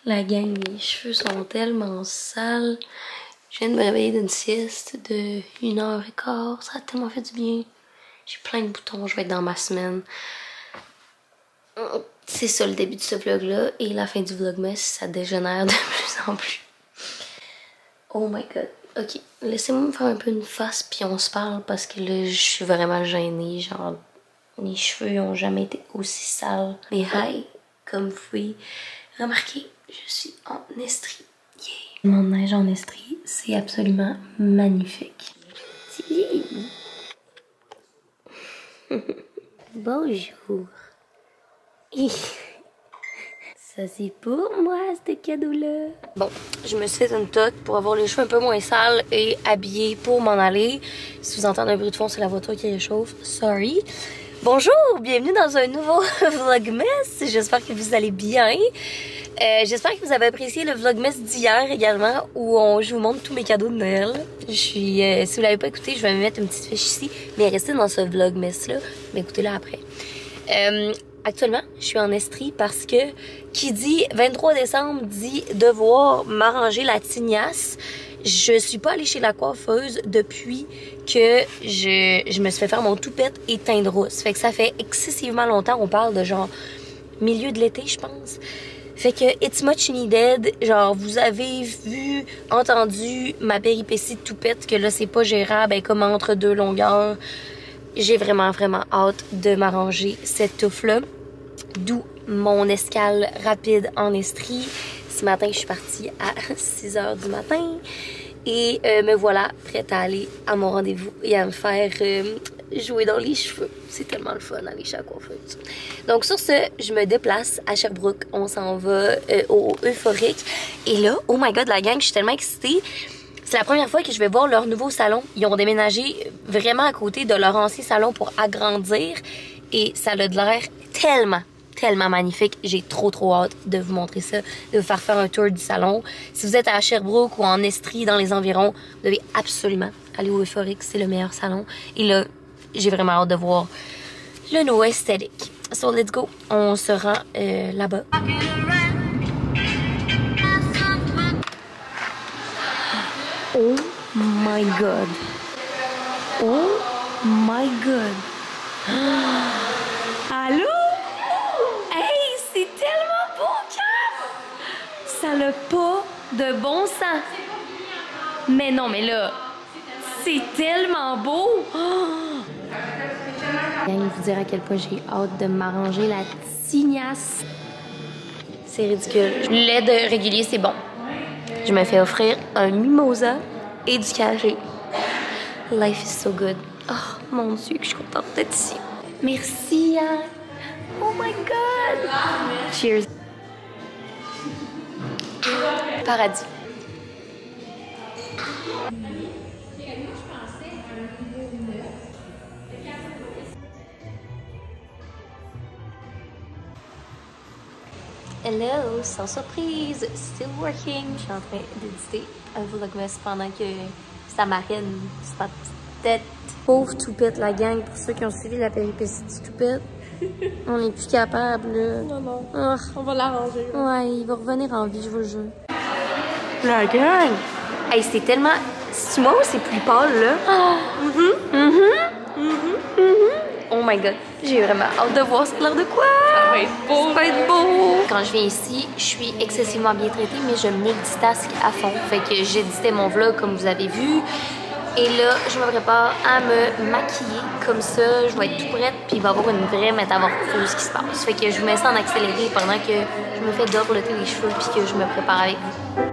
La gang, mes cheveux sont tellement sales. Je viens de me réveiller d'une sieste de 1h15. Ça a tellement fait du bien. J'ai plein de boutons, je vais être dans ma semaine. C'est ça le début de ce vlog-là. Et la fin du vlogmas, ça dégénère de plus en plus. Oh my god. Ok, laissez-moi me faire un peu une face puis on se parle parce que là, je suis vraiment gênée. Genre, mes cheveux ont jamais été aussi sales. Mais hi, comme vous pouvez remarquer, je suis en estrie. Yeah. Mon neige en estrie, c'est absolument magnifique. Bonjour. Ça c'est pour moi, ce cadeau-là. Bon, je me suis fait une toque pour avoir les cheveux un peu moins sales et habillée pour m'en aller. Si vous entendez un bruit de fond, c'est la voiture qui réchauffe. Sorry. Bonjour, bienvenue dans un nouveau vlogmas. J'espère que vous allez bien. J'espère que vous avez apprécié le vlogmas d'hier également où je vous montre tous mes cadeaux de Noël. Si vous l'avez pas écouté, je vais me mettre une petite fiche ici. Mais restez dans ce vlogmas-là. Mais écoutez-le après. Actuellement, je suis en estrie parce que qui dit 23 décembre dit devoir m'arranger la tignasse. Je suis pas allée chez la coiffeuse depuis que je me suis fait faire mon toupette et teinte rousse. Fait que ça fait excessivement longtemps. On parle de genre milieu de l'été, je pense. Fait que it's much needed. Genre, vous avez vu, entendu ma péripétie de toupette que là, c'est pas gérable. Elle est comme entre deux longueurs. J'ai vraiment hâte de m'arranger cette touffe-là. D'où mon escale rapide en estrie. Ce matin, je suis partie à 6h du matin. Et me voilà prête à aller à mon rendez-vous et à me faire jouer dans les cheveux. C'est tellement le fun aller chez la coiffeuse. Donc sur ce, je me déplace à Sherbrooke. On s'en va au Euphorique. Et là, oh my god, la gang, je suis tellement excitée. C'est la première fois que je vais voir leur nouveau salon. Ils ont déménagé vraiment à côté de leur ancien salon pour agrandir. Et ça a de l'air tellement magnifique. J'ai trop hâte de vous montrer ça, de vous faire un tour du salon. Si vous êtes à Sherbrooke ou en Estrie, dans les environs, vous devez absolument aller au Euphorique. C'est le meilleur salon. Et là, j'ai vraiment hâte de voir le nouveau esthétique. So, let's go. On se rend là-bas. Oh my god. Oh my god. Allô? Hey, c'est tellement beau, Cap! Ça n'a pas de bon sens. Mais non, mais là, c'est tellement beau. Je viens de vous dire à quel point j'ai hâte de m'arranger la tignasse. C'est ridicule. Le lait de régulier, c'est bon. Je me fais offrir un mimosa et du café. Life is so good. Oh mon Dieu, que je suis contente d'être ici. Merci, Anne. Oh my god. Cheers. Paradis. Hello, sans surprise, still working. Je suis en train d'éditer un vlogmas pendant que ça marine sur ma petite tête. Pauvre toupette, la gang, pour ceux qui ont suivi la péripétie du toupette. On n'est plus capable, là. Non. Oh. On va l'arranger. Ouais, il va revenir en vie, je vous le jure. La gang! Hey, c'est tellement... C'est moi ou c'est plus pâle, là? Oh my god, j'ai vraiment hâte de voir ça a l'air de quoi? Ça va être beau. Ça va être beau! Quand je viens ici, je suis excessivement bien traitée, mais je multitask à fond. Fait que j'éditais mon vlog comme vous avez vu. Et là, je me prépare à me maquiller comme ça. Je vais être tout prête, puis il va y avoir une vraie métamorphose qui se passe. Fait que je vous mets ça en accéléré pendant que je me fais dorloter les cheveux, puis que je me prépare avec vous.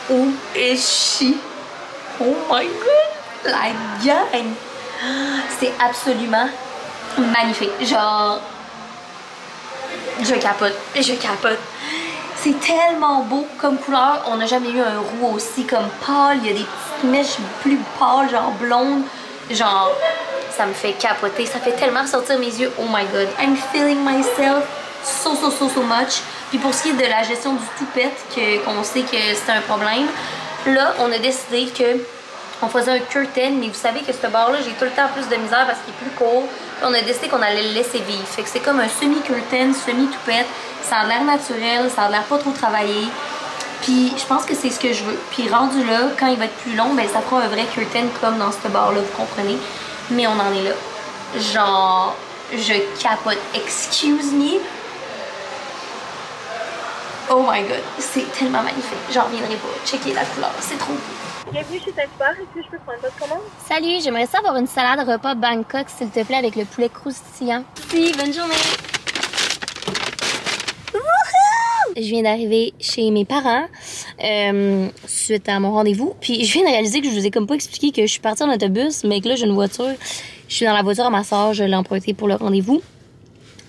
Où est-ce? Oh my god! La gang! C'est absolument magnifique. Genre, je capote. Je capote. C'est tellement beau comme couleur. On n'a jamais eu un roux aussi comme pâle. Il y a des petites mèches plus pâles, genre blondes. Genre, ça me fait capoter. Ça fait tellement sortir mes yeux. Oh my god. I'm feeling myself so much. Puis pour ce qui est de la gestion du toupette, qu'on sait que c'est un problème, là, on a décidé que on faisait un curtain, mais vous savez que ce bar-là, j'ai tout le temps plus de misère parce qu'il est plus court. On a décidé qu'on allait le laisser vivre. Fait que c'est comme un semi-curtain, semi-toupette. Ça a l'air naturel, ça a l'air pas trop travaillé. Puis je pense que c'est ce que je veux. Puis rendu là, quand il va être plus long, ben ça fera un vrai curtain comme dans ce bar-là, vous comprenez. Mais on en est là. Genre, je capote. Excuse me. Oh my god, c'est tellement magnifique. J'en reviendrai pas. Checker la couleur, c'est trop beau. Bienvenue chez Saint-Hubert, est-ce que je peux prendre votre commande? Salut, j'aimerais ça avoir une salade repas Bangkok, s'il te plaît, avec le poulet croustillant. Si, bonne journée. Je viens d'arriver chez mes parents suite à mon rendez-vous. Puis je viens de réaliser que je vous ai comme pas expliqué que je suis partie en autobus, mais que là j'ai une voiture. Je suis dans la voiture à ma soeur, je l'ai empruntée pour le rendez-vous.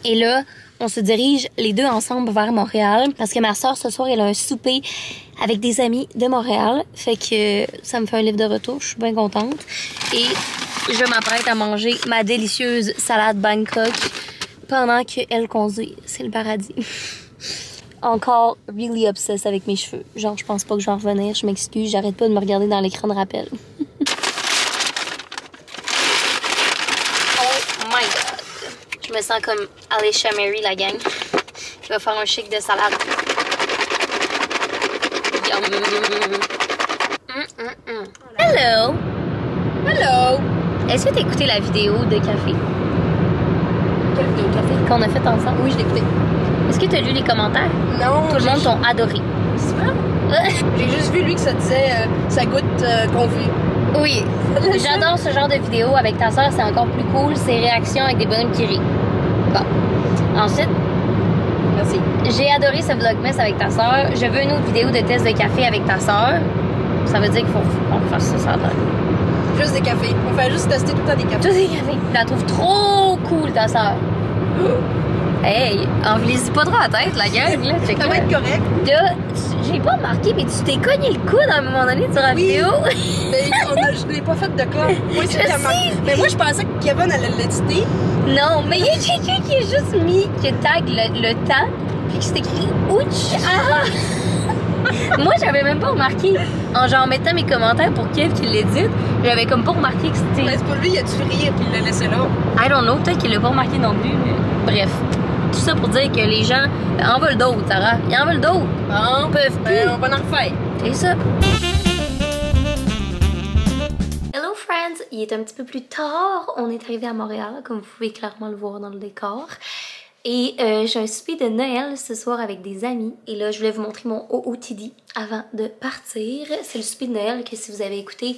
Et là, on se dirige les deux ensemble vers Montréal parce que ma soeur ce soir elle a un souper avec des amis de Montréal. Fait que ça me fait un livre de retour, je suis bien contente. Et je m'apprête à manger ma délicieuse salade Bangkok pendant qu'elle conduit. C'est le paradis. Encore really obsessed avec mes cheveux. Genre, je pense pas que je vais en revenir. Je m'excuse, j'arrête pas de me regarder dans l'écran de rappel. Oh my god. Je me sens comme Alicia Mary, la gang. Je vais faire un chic de salade. Yum. Hello. Hello. Est-ce que t'as écouté la vidéo de café? Quelle vidéo de café? Qu'on a fait ensemble? Oui, je l'ai écouté. Est-ce que t'as lu les commentaires? Non. Tout le monde t'ont adoré. C'est vrai? J'ai juste vu lui que ça disait ça goûte confit. Oui. J'adore ce genre de vidéo avec ta soeur, c'est encore plus cool. Ces réactions avec des bonhommes qui rient. Bon. Ensuite, Merci. j'ai adoré ce vlogmas avec ta soeur. Je veux une autre vidéo de test de café avec ta soeur. Ça veut dire qu'il faut qu'on fasse ça, ça a l'air. Juste des cafés. On fait juste tester tout le temps des cafés. Tous des cafés. Je la trouve trop cool, ta soeur. Hey, enlise pas trop la tête, la gueule, là. Ça va être correct. Là, j'ai pas remarqué, mais tu t'es cogné le coude à un moment donné sur la vidéo. Mais je l'ai pas fait de cas. Moi, Je sais. Mais moi, je pensais que Kevin allait l'éditer. Non, mais il y a quelqu'un qui a juste mis, qui tag le temps, puis qui s'est écrit ouch. Ah! Moi, j'avais même pas remarqué. En genre mettant mes commentaires pour Kev qui l'édite, j'avais comme pas remarqué que c'était. Mais c'est pour lui, il a dû rire puis il l'a laissé là. I don't know, peut-être qu'il l'a pas remarqué non plus, mais bref. Tout ça pour dire que les gens en veulent d'autres, Sarah. Ils en veulent d'autres. Bon, peuvent plus. Ben, on va en refaire. C'est ça. Hello friends, il est un petit peu plus tard. On est arrivé à Montréal, comme vous pouvez clairement le voir dans le décor. Et j'ai un souper de Noël ce soir avec des amis. Et là, je voulais vous montrer mon OOTD avant de partir. C'est le souper de Noël que si vous avez écouté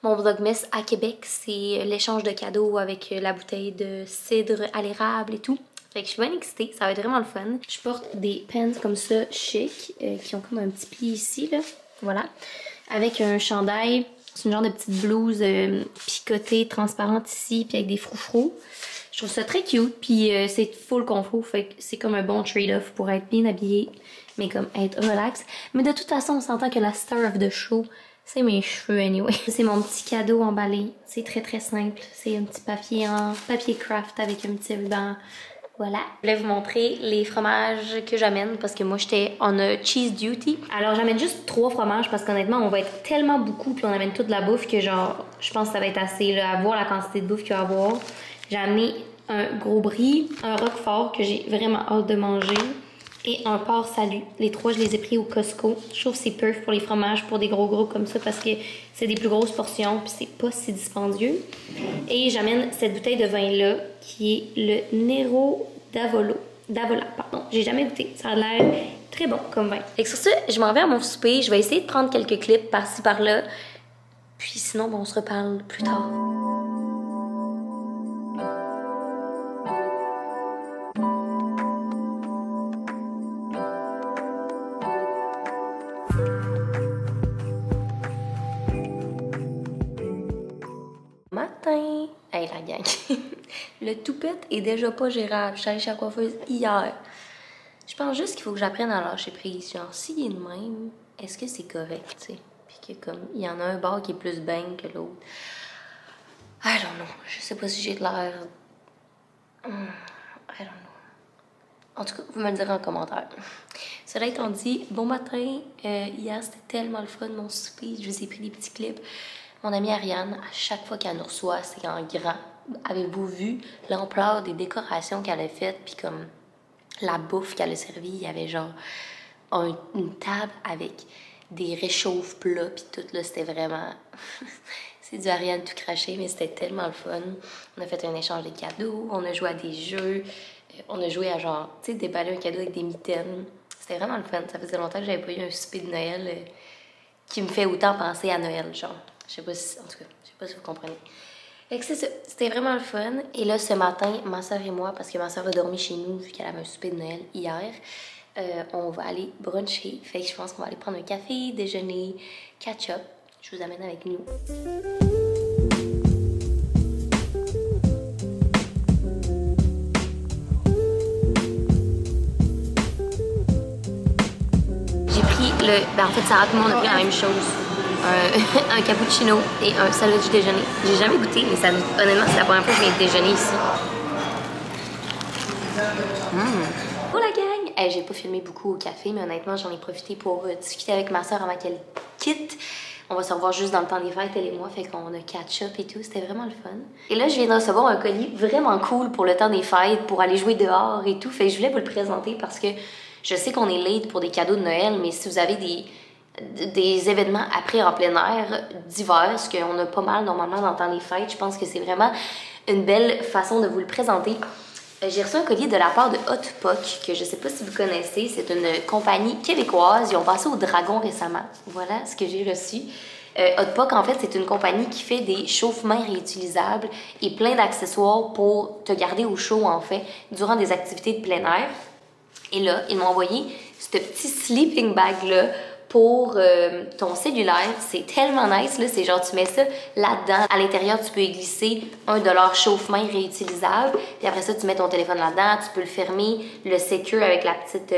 mon vlogmas à Québec, c'est l'échange de cadeaux avec la bouteille de cidre à l'érable et tout. Fait que je suis bien excitée, ça va être vraiment le fun. Je porte des pants comme ça, chic, qui ont comme un petit pli ici, là. Voilà. Avec un chandail, c'est une genre de petite blouse picotée, transparente ici, puis avec des froufrous. Je trouve ça très cute, puis c'est full confort, fait que c'est comme un bon trade-off pour être bien habillé, mais comme être relax. Mais de toute façon, on s'entend que la star of the show, c'est mes cheveux anyway. C'est mon petit cadeau emballé, c'est très très simple. C'est un petit papier en papier craft avec un petit ruban. Voilà. Je voulais vous montrer les fromages que j'amène parce que moi j'étais en cheese duty. Alors j'amène juste 3 fromages parce qu'honnêtement on va être tellement beaucoup puis on amène toute la bouffe que genre je pense que ça va être assez là, à voir la quantité de bouffe qu'il va y avoir. J'ai amené un gros brie, un roquefort que j'ai vraiment hâte de manger et un porc salut. Les 3 je les ai pris au Costco. Je trouve que c'est perfect pour les fromages, pour des gros comme ça parce que c'est des plus grosses portions puis c'est pas si dispendieux. Et j'amène cette bouteille de vin là qui est le Nero d'Avola, pardon. J'ai jamais goûté. Ça a l'air très bon comme vin. Et sur ça, je m'en vais à mon souper. Je vais essayer de prendre quelques clips par-ci par-là. Puis sinon, bon, on se reparle plus tard. gang. Le toupette est déjà pas gérable. Je suis allée chez la coiffeuse hier. Je pense juste qu'il faut que j'apprenne à lâcher prise. Genre, s'il est de même, est-ce que c'est correct, tu sais? Puis que comme, il y en a un bord qui est plus bang que l'autre. I don't know. Je sais pas si j'ai de l'air... I don't know. En tout cas, vous me le direz en commentaire. Cela étant dit, bon matin. Hier, c'était tellement le fun, mon souper. Je vous ai pris des petits clips. Mon amie Ariane, à chaque fois qu'elle nous reçoit, c'est en grand. Avez-vous vu l'ampleur des décorations qu'elle a faites? Puis comme la bouffe qu'elle a servie, il y avait genre une table avec des réchauffes plats. Puis tout, là, c'était vraiment... C'est du Ariane tout craché, mais c'était tellement le fun. On a fait un échange de cadeaux, on a joué à des jeux... On a joué à genre, tu sais, déballer un cadeau avec des mitaines. C'était vraiment le fun. Ça faisait longtemps que j'avais pas eu un souper de Noël qui me fait autant penser à Noël, genre. Je sais pas si, en tout cas, je sais pas si vous comprenez. Fait que c'est ça. C'était vraiment le fun. Et là, ce matin, ma soeur et moi, parce que ma soeur a dormi chez nous vu qu'elle avait un souper de Noël hier, on va aller bruncher. Fait que je pense qu'on va aller prendre un café, déjeuner, catch-up. Je vous amène avec nous. En fait, Sarah, tout le monde a pris la même chose. Un cappuccino et un salade du déjeuner. J'ai jamais goûté, mais ça, honnêtement, c'est la première fois que je viens déjeuner ici. Oh la gang! J'ai pas filmé beaucoup au café, mais honnêtement, j'en ai profité pour discuter avec ma soeur avant qu'elle quitte. On va se revoir juste dans le temps des fêtes, elle et moi, fait qu'on a catch-up et tout. C'était vraiment le fun. Et là, je viens de recevoir un colis vraiment cool pour le temps des fêtes, pour aller jouer dehors et tout. Fait que je voulais vous le présenter parce que je sais qu'on est late pour des cadeaux de Noël, mais si vous avez des événements après en plein air divers, ce qu'on a pas mal normalement dans le temps des fêtes, je pense que c'est vraiment une belle façon de vous le présenter. J'ai reçu un colis de la part de Hot Puck, que je sais pas si vous connaissez. C'est une compagnie québécoise. Ils ont passé au Dragon récemment. Voilà ce que j'ai reçu. Hot Puck, en fait, c'est une compagnie qui fait des chauffe-mains réutilisables et plein d'accessoires pour te garder au chaud, en fait, durant des activités de plein air. Et là, ils m'ont envoyé ce petit sleeping bag-là pour ton cellulaire. C'est tellement nice, là. C'est genre, tu mets ça là-dedans. À l'intérieur, tu peux y glisser $1 chauffe-main réutilisable. Puis après ça, tu mets ton téléphone là-dedans. Tu peux le fermer, le secure avec la petite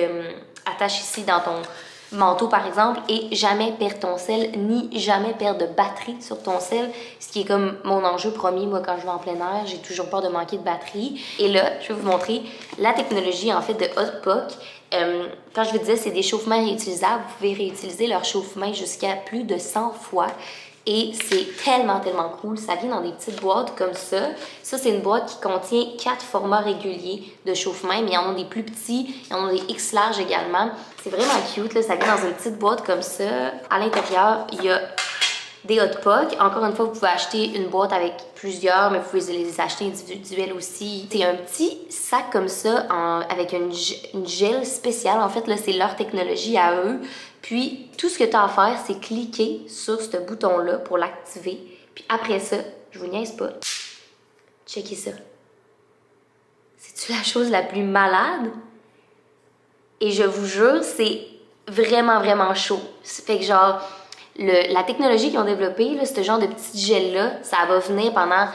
attache ici dans ton manteau, par exemple. Et jamais perdre ton sel, ni jamais perdre de batterie sur ton sel. Ce qui est comme mon enjeu premier, moi, quand je vais en plein air. J'ai toujours peur de manquer de batterie. Et là, je vais vous montrer la technologie, en fait, de Hot Puck. Quand je vous disais, c'est des chauffe-mains réutilisables. Vous pouvez réutiliser leur chauffe-main jusqu'à plus de 100 fois. Et c'est tellement, tellement cool. Ça vient dans des petites boîtes comme ça. Ça, c'est une boîte qui contient 4 formats réguliers de chauffe-main, mais il y en a des plus petits, il y en a des X larges également. C'est vraiment cute, là. Ça vient dans une petite boîte comme ça. À l'intérieur, il y a des Hot Puck. Encore une fois, vous pouvez acheter une boîte avec plusieurs, mais vous pouvez les acheter individuels aussi. C'est un petit sac comme ça avec une gel spéciale. En fait, là, c'est leur technologie à eux. Puis, tout ce que tu as à faire, c'est cliquer sur ce bouton-là pour l'activer. Puis après ça, je vous niaise pas, checkez ça. C'est-tu la chose la plus malade? Et je vous jure, c'est vraiment, vraiment chaud. Ça fait que genre, la technologie qu'ils ont développée, là, ce genre de petit gel-là, ça va venir pendant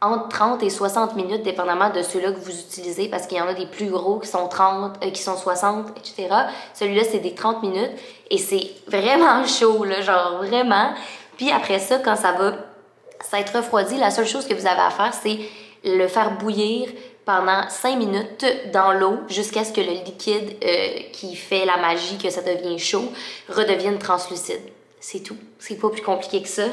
entre 30 et 60 minutes, dépendamment de ceux-là que vous utilisez, parce qu'il y en a des plus gros qui sont 30, qui sont 60, etc. Celui-là, c'est des 30 minutes, et c'est vraiment chaud, là, genre vraiment. Puis après ça, quand ça va s'être refroidi, la seule chose que vous avez à faire, c'est le faire bouillir pendant 5 minutes dans l'eau jusqu'à ce que le liquide qui fait la magie, que ça devient chaud, redevienne translucide. C'est tout. C'est pas plus compliqué que ça.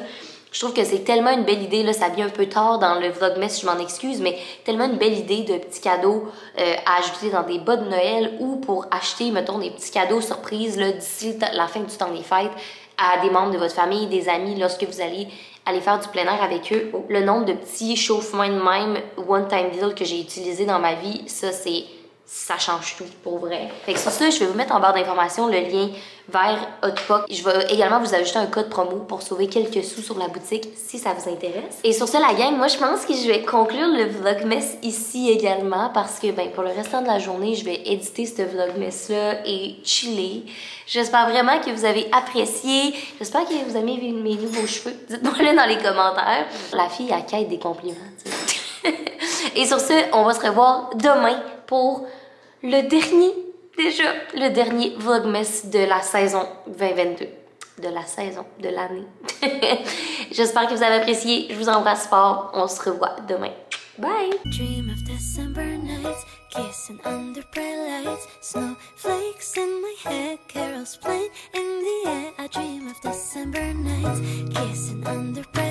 Je trouve que c'est tellement une belle idée, là, ça vient un peu tard dans le vlogmas, je m'en excuse, mais tellement une belle idée de petits cadeaux à ajouter dans des bas de Noël ou pour acheter, mettons, des petits cadeaux surprises d'ici la fin du temps des fêtes à des membres de votre famille, des amis, lorsque vous allez aller faire du plein air avec eux. Le nombre de petits chauffe-mains de même one-time deal que j'ai utilisé dans ma vie, ça change tout, pour vrai. Fait que sur ça, je vais vous mettre en barre d'informations le lien vers Hot Puck. Je vais également vous ajouter un code promo pour sauver quelques sous sur la boutique si ça vous intéresse. Et sur ça, la gang, moi, je pense que je vais conclure le vlogmas ici également parce que, ben, pour le restant de la journée, je vais éditer ce vlogmas-là et chiller. J'espère vraiment que vous avez apprécié. J'espère que vous aimez mes nouveaux cheveux. Dites-moi-le dans les commentaires. La fille, elle quête des compliments, tu sais. Et sur ce, on va se revoir demain pour le dernier Vlogmas de la saison 2022. De la saison, de l'année. J'espère que vous avez apprécié. Je vous embrasse fort. On se revoit demain. Bye! Dream of December nights, kissing under bright lights, snowflakes in my head, carols playing in the air. I dream of December nights, kissing under bright